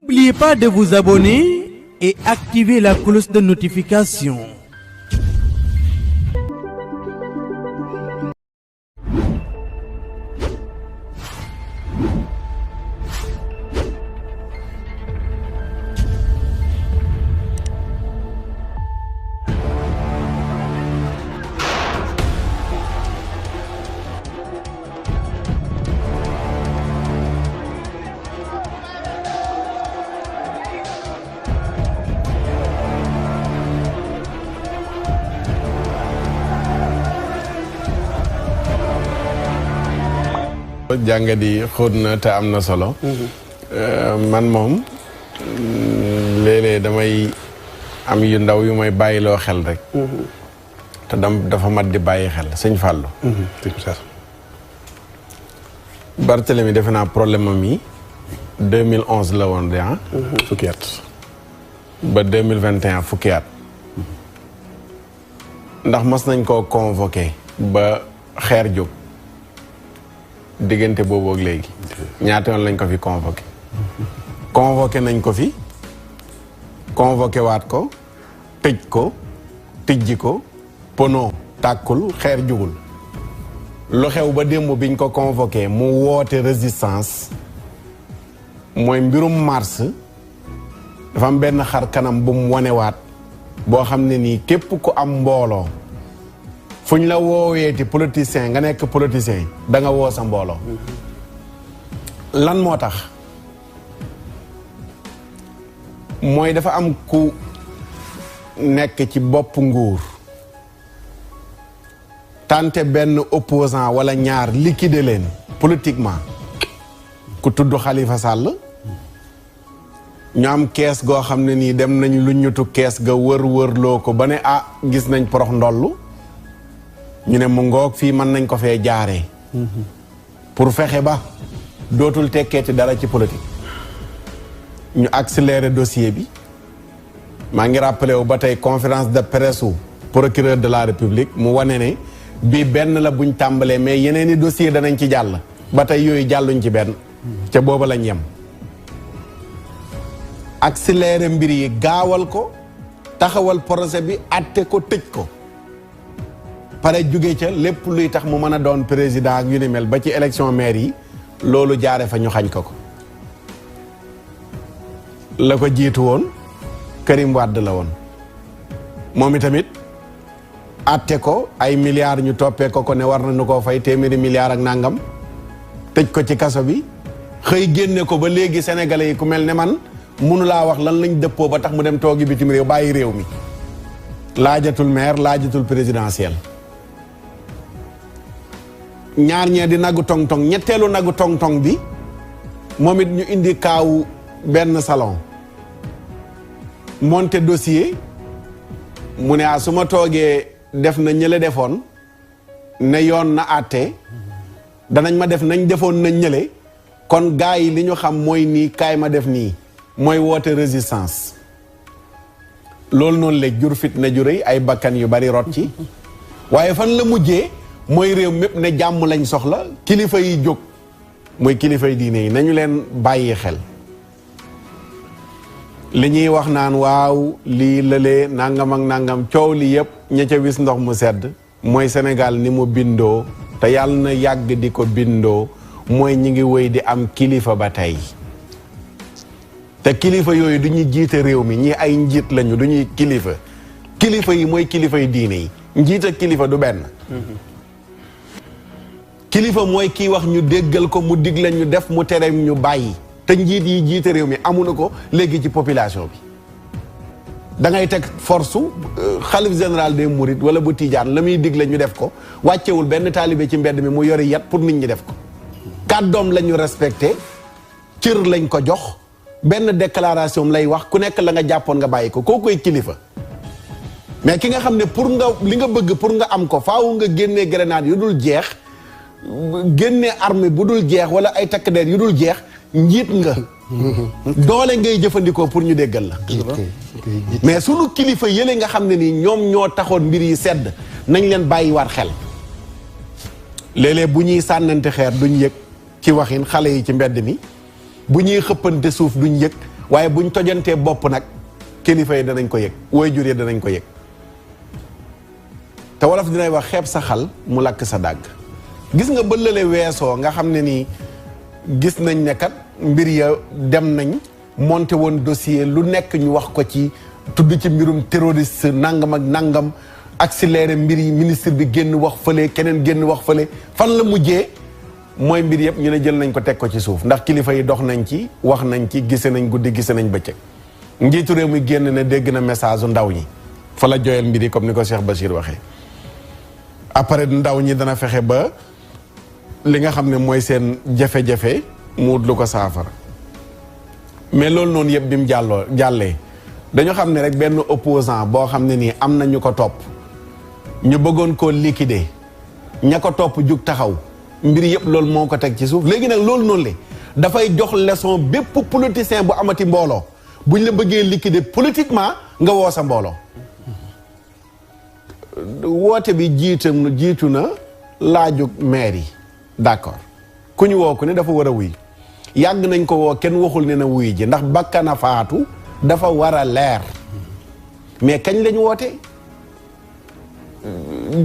N'oubliez pas de vous abonner et activer la cloche de notification. jàngat yi xóot na te am na solo. man moom léeg-léeg damay am yu ndaw yu may bàyyiloo xel rek. te dafa mat di bàyyi xel sëñ Fallou. Barthélemy defe naa problème am yi 2011 la woon de ah. fukki at. ba 2021 fukki at. ndax mas nañ koo convoqué ba xeer jóg. diggante boobu ak léegi ñaata yoon lañ ko fi convoqué nañ ko fi convoqué waat ko tëj ko tijji ko pono tàkkul xeer jugul lu xew ba démb biñ ko convoqué mu woote résistance mooy mbirum mars dafa am benn xar kanam bu mu wanewaat boo xam ne nii képp ku am mbooloo fu ñu la wooweeti politicien nga nekk politicien da nga woo sa mbooloo lan moo tax mooy dafa am ku nekk ci bopp nguur tante benn opposant wala ñaar liquider leen politiquement ku tudd Khalifa Sall ñu am kees goo xam ne nii dem nañ lu ñutu kees ga wër-wërloo ko ba ne gis nañ porox ndollu ñu ne mu ngoog fii mën nañ ko fee jaaree pour fexe ba dootul tekkeeti dara ci politique ñu accélérer dossier bi maa ngi rappelé wu ba tey conférence de presse u procureur de la république mu wane ne bii benn la buñ tàmbalee mais yeneen i dossier danañ ci jàll ba tey yooyu jàlluñ ci benn ca booba lañ yem accélérer mbir yi gaawal ko taxawal projet bi atte ko tëj ko pare jóge ca lépp luy tax mu mën a doon président ak yu ni mel ba ci élection maire yi loolu jaare fa ñu xañ ko la ko jiitu woon Karim Wade la woon moom itamit atte ko ay milliards ñu toppee ko ne war nañu koo fay téeméeri milliards ak nangam tëj ko ci kaso bi xëy génne ko ba léegi sénégalais yi ku mel ne man munu laa wax lan lañ dëppoo ba tax mu dem toogi bitim réew bàyyi réew mi laajatul maire laajatul présidentiel ñaar ñee di nagu tong-tong ñetteelu nagu tong-tong bi moom it ñu indi kaawu benn salon monté dossier mu ne su ma toogee def na ñële defoon ne yoon na àtte danañ ma def nañ defoon nañ ñële kon gars yi li ñu xam mooy nii kaay ma def nii mooy woote résistance loolu noonu la jur fit na jurëy ay bakkan yu bari rot ci waaye fan la mujjee mooy réew mépp ne jàmm lañ soxla kilifa yi jóg mooy kilifa yi diine yi nañu leen bàyyi xel li ñuy wax naan waaw lii lëlee nangam ak nangam coow li yëpp ña ca wis ndox mu sedd mooy Sénégal ni mu bindoo te yàlla na yàgg di ko bindoo mooy ñi ngi wéy di am kilifa ba tey te kilifa yooyu du ñuy jiite réew mi ñi ay njiit lañu du ñuy kilifa yi mooy kilifa yi diine yi njiit ak kilifa du benn kilifa mooy kii wax ñu déggal ko mu digle ñu def mu tere ñu bàyyi te njiit yi jiite réew mi amuñu ko léegi ci population bi da ngay teg force xalif général des mourides wala bu Tijaan la muy digle ñu def ko wàccewul benn taalibe ci mbedd mi mu yori yat pour nit ñi def ko kàddoom la ñu respecté cër lañ ko jox benn déclaration lay wax ku nekk la nga jàppoon nga bàyyi ko koo koy kilifa mais ki nga xam ne pour nga li nga bëgg pour nga am ko faaw nga génnee grenade yu dul jeex génnee armée bu dul jeex wala ay takk der yu dul jeex njiit nga doole ngay jëfandikoo pour ñu déggal la mais sunu kilifa yële nga xam ne nii ñoom ñoo taxoon mbir yi sedd nañ leen bàyyiwaat xel léeg-léeg bu ñuy sànnante xeer duñ yëg ci waxin xale yi ci mbedd mi bu ñuy xëppante suuf duñ yëg waaye buñ tojantee bopp nag kilifa yi danañ ko yëg waajur yi danañ ko yëg te wolof dinay wax xeeb sa xal mu lakk sa dàgg gis nga ba lële weesoo nga xam ne nii gis nañ ne kat mbir ya dem nañ monté woon dossier lu nekk ñu wax ko ci tudd ci mbirum terroriste nangam ak nangam accéléré mbir yi ministre bi génn wax fële keneen génn wax fële fan la mujjee mooy mbir yëpp ñu ne jël nañ ko teg ko ci suuf ndax kilifa yi dox nañ ci wax nañ ci gise nañ guddi gise nañ bëccëg njiitu réew mi génn ne dégg na message u ndaw ñi fa la joyal mbir yi comme ni ko Cheikh Bachir waxee après ndaw ñi dana fexe ba li nga xam ne mooy seen jafe-jafe mu wut lu ko saafara mais loolu noonu yëpp bi mu jàllee dañu xam ne rek benn opposant boo xam ne nii am na ñu ko topp ñu bëggoon koo liquider ña ko topp jug taxaw mbir yëpp loolu moo ko teg ci suuf léegi nag loolu noonu la dafay jox leçon bépp politicien bu amati mbooloo buñ la bëggee liquider politiquement nga woo sa mbooloo woote bi jiitu na laajug maire yi d'accord ku ñu woo ku ne dafa war a wuy yàgg nañ ko woo kenn waxul ne na wuy ji ndax bakkana faatu dafa war a leer mais kañ lañu woote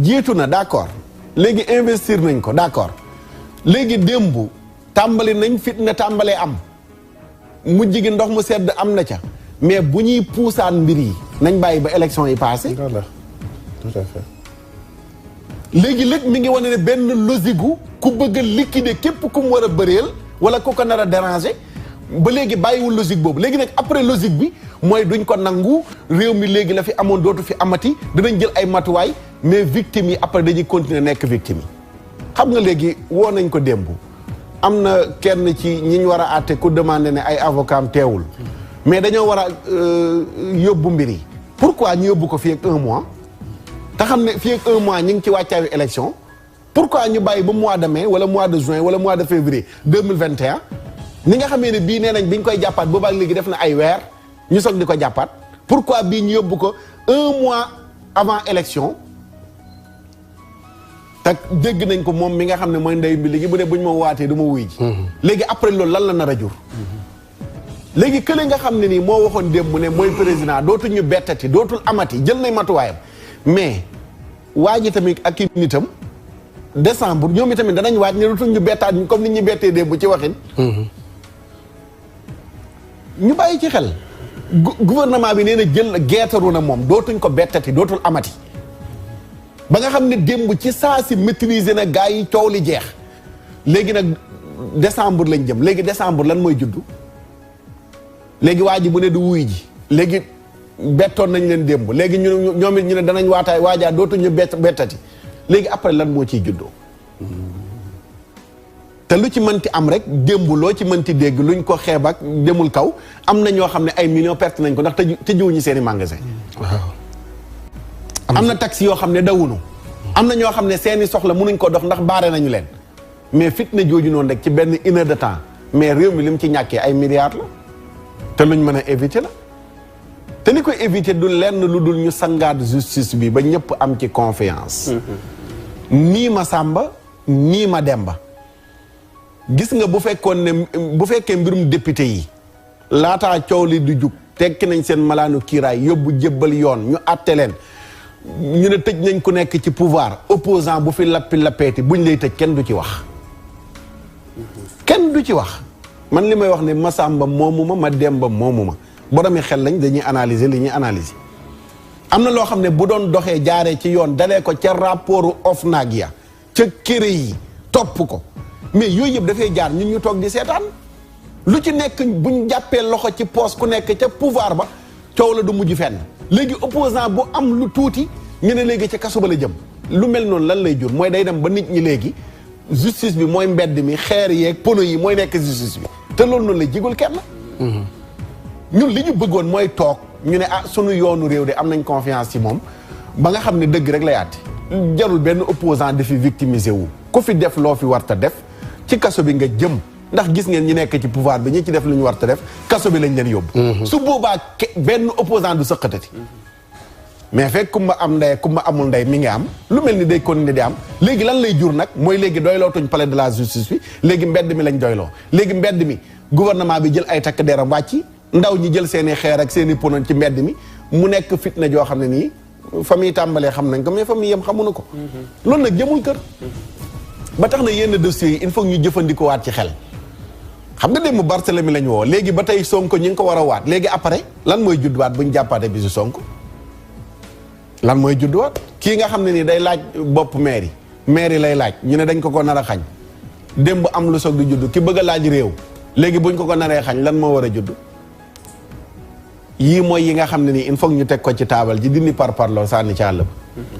jiitu na d'accord léegi investir nañ ko d'accord léegi démb tàmbali nañ fitna tàmbalee am mujj gi ndox mu sedd am na ca mais bu ñuy puusaan mbir yi nañ bàyyi ba élection yi passé tout à fait léegi léegi mi ngi wane ne benn logique gu ku bëgg a liquider képp ku mu war a bëreel wala ku ko nar a déranger ba léegi bàyyiwul logique boobu léegi nag après logique bi mooy duñ ko nangu réew mi léegi la fi amoon dootu fi amati dinañ jël ay matuwaay mais victimes yi après dañuy continuer nekk victimes yi xam nga léegi woo nañ ko démb am na kenn ci ñi ñu war a àtte ku demandé ne ay avocat am teewul mais dañoo war a yóbbu mbir yi pourquoi ñu yóbbu ko fii ak 1 mois te xam ne fii ak 1 mois ñu ngi ci wàccaayu élection pourquoi ñu bàyyi ba mois de mai wala mois de juin wala mois de février 2021 ni nga xamee ne bii nee nañ bi ñu koy jàppaat boobaak léegi def na ay weer ñu soog di ko jàppaat pourquoi bii ñu yóbbu ko 1 mois avant élection te dégg nañ ko moom mi nga xam ne mooy ndey bi léegi bu ne bu ñu ma waatee du ma wuy ji léegi après loolu lan la nar a jur léegi kële nga xam ne nii moo waxoon démb ne mooy président dootul ñu bettati dootul amati jël nañ matuwaayam mais waa ji tamit ak i nitam décembre ñoom itamit danañ waaj ne dootul ñu bettaat ñu comme ni ñu bettee démb ci waxin ñu bàyyi ci xel gouvernement bi nee na jël geetaru na moom dootuñ ko bettati dootul amati ba nga xam ne démb ci saa si maîtriser na gars yi coow li jeex léegi nag décembre lañ jëm léegi décembre lan mooy juddu léegi waa ji bu ne du wuy ji léegi bettoon nañ leen démb léegi ñoom it ñu ne danañ waajaa dootuñu bettati léegi après lan moo ciy juddoo te lu ci mënti am rek démb loo ci mënti dégg luñ ko xeeb ak demul kaw am na ñoo xam ne ay millions perte nañ ko ndax tëjuwuñu seen i magasin waaw am na taxi yoo xam ne dawunu am na ñoo xam ne seeni soxla mënuñ ko dox ndax baare nañu leen mais fitna jooju noonu rek ci benn 1 heure de temps mais réew mi li mu ci ñàkkee ay milliards la te luñ mën a éviter la te li koy éviter du lenn lu dul ñu sangaat justice bi ba ñëpp am ci confiance nii ma Samba nii ma Demba gis nga bu fekkee mbirum député yi laataa coow li du jug tekki nañ seen malaanu kiiraay yóbbu jébbal yoon ñu àtte leen ñu ne tëj nañ ku nekk ci pouvoir opposant bu fi lappeeti buñ lay tëj kenn du ci wax kenn du ci wax man li may wax ne Masamba moomu ma Demba moomu ma boromi xel lañ dañuy analyser li ñuy analyser am na loo xam ne bu doon doxee jaaree ci yoon dalee ko ca rapportu OFNAC ya ca këré yi topp ko mais yooyu yëpp dafay jaar ñun ñu toog di seetaan lu ci nekk buñ jàppee loxo ci poos ku nekk ca pouvoir ba coow la du mujj fenn léegi opposant bu am lu tuuti ñu ne léegi ca kaso ba la jëm lu mel noonu lan lay jur mooy day dem ba nit ñi léegi justice bi mooy mbedd mi xeer yeeg pono yi mooy nekk justice bi te loolu noonu lay jigul kenn ñun li ñu bëggoon mooy toog ñu ne sunu yoonu réew de am nañ confiance ci moom ba nga xam ne dëgg rek lay àtte jarul benn opposant di fi victimiser wu ku fi def loo fi warta def ci kaso bi nga jëm ndax gis ngeen ñi nekk ci pouvoir bi ñi ci def lu ñu warta def kaso bi lañ leen yóbbu su boobaa benn opposant du sëqatati mais fekk kumba am ndey kumba amul ndey mi ngi am lu mel ni day continuer di am léegi lan lay jur nag mooy léegi doylootuñ palais de la justice bi léegi mbedd mi lañ doyloo léegi mbedd mi gouvernement bi jël ay takk deram wàcc ndaw ñi jël seeni xeer ak seeni ponon ci mbedd mi mu nekk fitna joo xam ne nii famille tàmbalee xam nañ ko mais famille yam xamuñu ko loolu nag jëmul kër ba tax na yenn dossiers yi il faut ñu jëfandikoo waat ci xel xam nga démb Barthélemy lañ woo léegi ba tey Sonko ñi ngi ko war a waat léegi après lan mooy judduwaat bu ñu jàppaate bi si Sonko lan mooy judduwaat kii nga xam ne nii day laaj bopp mairie lay laaj ñu ne dañ ko nar a xañ démb am lu soog di judd ki bëgg a laaj réew léegi buñ ko naree xañ lan moo war a judd yii mooy yi nga xam ne nii il faut ñu teg ko ci taabal ji dindi parparloo sànni ci àll ba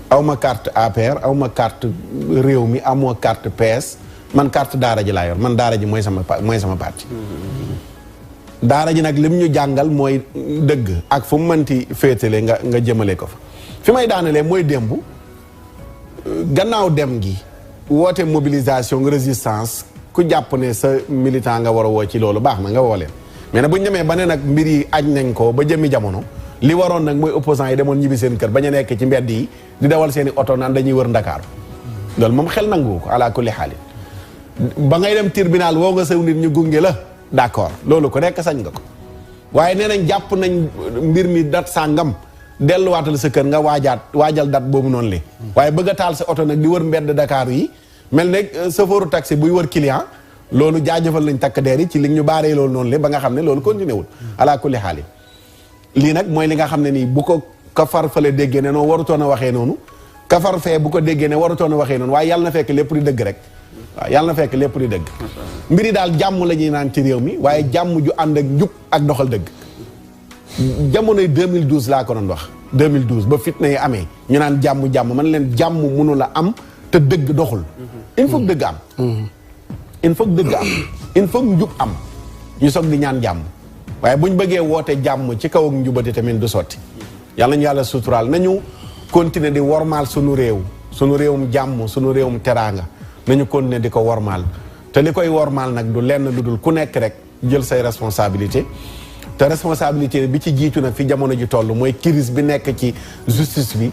aw ma carte APR aw ma carte réew mi amoo carte PS man carte daara ji laa yor man daara ji mooy sama parti daara ji nag lim ñu jàngal mooy dëgg ak fu mu mënti féetale nga jëmale ko fa fi may daanalee mooy démb gannaaw dem gi woote mobilisation résistance ku jàpp ne sa militant nga war a woo ci loolu baax na nga woo leen mais nag bu ñu demee ba ne nag mbir yi aj nañ ko ba jëmi jamono li waroon nag mooy opposants yi demoon ñibbi seen kër bañ a nekk ci mbedd yi di dawal seen i oto naan dañuy wër Ndakaaru loolu moom xel nangu ko ala kulli xaalin ba ngay dem tribunal woo nga saw nit ñu gunge la d'accord loolu ko nekk sañ nga ko waaye nee nañ jàpp nañ mbir mi dat sàngam delluwaatal sa kër nga waajal dat boobu noonu li waaye bëgg a taal sa oto nag di wër mbedd Dakar yi mel ne chauffeur taxi buy wër client loolu jaajëfal nañ takk deer yi ci li ñu baaree loolu noonu li ba nga xam ne loolu continué wul ala kulli xaali lii nag mooy li nga xam ne nii bu ko kafar fale déggee ne noonu warutoon a waxee noonu kafar fee bu ko déggee ne warutoon a waxee noonu waaye yàlla na fekk lépp di dëgg rek waaw yàlla na fekk lépp di dëgg mbiri daal jàmm la ñuy naan ci réew mi waaye jàmm ju ànd ak njub ak doxal dëgg jamonoy 2012 laa ko doon wax 2012 ba fitna yi amee ñu naan jàmm man leen jàmm mënu la am te dëgg doxul il faut dëgg am il faut dëgg am il faut njub am ñu soog di ñaan jàmm waaye buñ bëggee woote jàmm ci kaw ak njubati tamit du sotti yàlla ñu yàlla suturaal nañu continuer di wormaal sunu réewum jàmm sunu réewum teraanga nañu continuer di ko wormaal te li koy wormaal nag du lenn lu dul ku nekk rek jël say responsabilité te responsabilité bi ci jiitu nag fi jamono ji toll mooy crise bi nekk ci justice bi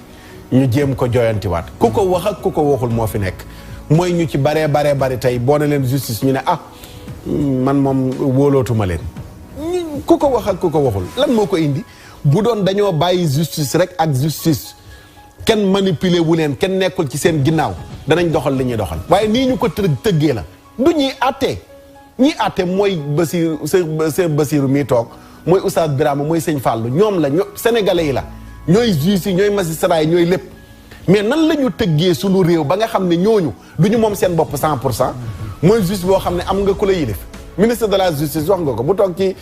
ñu jéem ko joyantiwaat ku ko wax ak ku ko waxul moo fi nekk mooy ñu ci baree tey boo ne leen justice ñu ne man moom wóolootuma leen ku ko wax ak ku ko waxul lan moo ko indi bu doon dañoo bàyyi justice rek ak justice kenn manipuler wu leen kenn nekkul ci seen ginnaaw danañ doxal li ñuy doxal waaye nii ñu ko tëggee la du ñuy àtte mooy Basiru mii toog mooy Oustaz Birama mooy sëñ Fallou ñoom la sénégalais yi la ñooy juges yi ñooy magistrats yi ñooy lépp mais nan la ñu tëggee suñu réew ba nga xam ne ñooñu du ñu moom seen bopp 100% mooy juge boo xam ne am nga ku la yilif ministre de la justice wax nga ko bu toog ci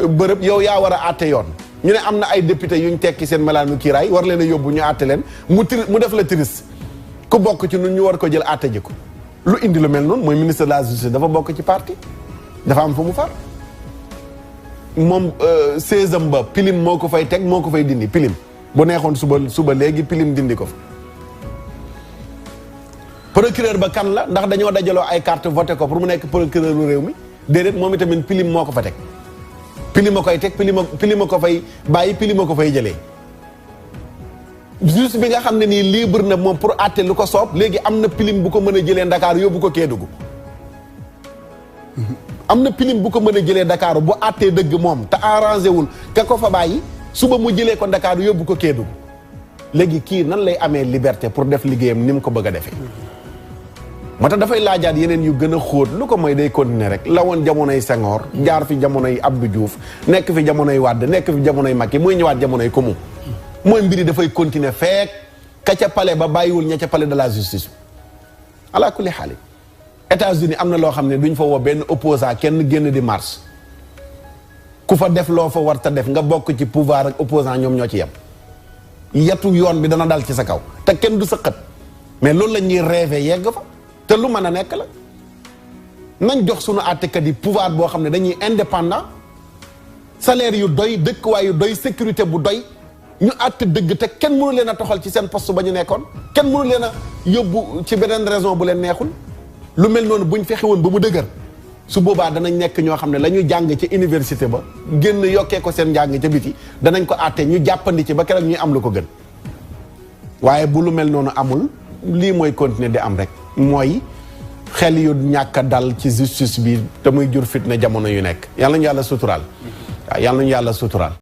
bërëb yow yaa war a àtte yoon ñu ne am na ay député yuñ tekki seen malaanu kiiraay war leen a yóbbu ñu àtte leen mu def la triste ku bokk ci nun ñu war ko jël àtte ji ko lu indi lu mel noonu mooy ministre de la justice dafa bokk ci parti dafa am fu mu far moom seizième ba pilim moo ko fay teg moo ko fay dindi pilim bu neexoon suba léegi pilim dindi ko fa procureur ba kan la ndax dañoo dajaloo ay carte voté ko pour mu nekk procureur u réew mi déedéet moom itamit pilim moo ko fa teg pilim a koy teg pilim a ko fay bàyyi pilim a ko fay jëlee juge bi nga xam ne nii libre na moom pour àtte lu ko soob léegi am na pilim bu ko mën a jëlee Dakar yóbbu ko Kédougou am na pilim bu ko mën a jëlee Dakar bu àttee dëgg moom te arrangé wul ka ko fa bàyyi suba mu jëlee ko Dakar yóbbu ko Kédougou léegi kii nan lay amee liberté pour def liggéeyam ni mu ko bëgg a defee moo tax dafay laajaat yeneen yu gën a xóot lu ko mooy day continuer rek la woon jamonoy Senghor jaar fi jamonoy Abdou Diouf nekk fi jamonoy Wade nekk fi jamonoy Macky muy ñëwaat jamonoy Komu mooy mbiri dafay continuer feek ka ca palais ba bàyyiwul ña ca palais de la justice ala kulli xaali États-Unis am na loo xam ne duñ fa woo benn opposant kenn génn di marche ku fa def loo fa war ta def nga bokk ci pouvoir ak opposant ñoom ñoo ci yem yetu yoon bi dana dal ci sa kaw te kenn du sa xët mais loolu la ñuy rêvé yegg fa te lu mën a nekk la nañ jox sunu àttekat yi pouvoir boo xam ne dañuy indépendant salaire yu doy dëkkuwaay yu doy sécurité bu doy ñu àtte dëgg te kenn mënu leen a toxal ci seen poste ba ñu nekkoon kenn mënu leen a yóbbu ci beneen raison bu leen neexul lu mel noonu buñ fexe woon ba mu dëgër su boobaa danañ nekk ñoo xam ne la ñu jàng ci université ba génn yokkee ko seen njàng ca biti danañ ko àtte ñu jàppandi ci ba keroog ñuy am lu ko gën waaye bu lu mel noonu amul lii mooy continuer di am rek mooy xel yu ñàkk a dal ci justice bi te muy jur fitna jamono yu nekk yàlla ñu yàlla suturaal waaw yàlla nañu yàlla suturaal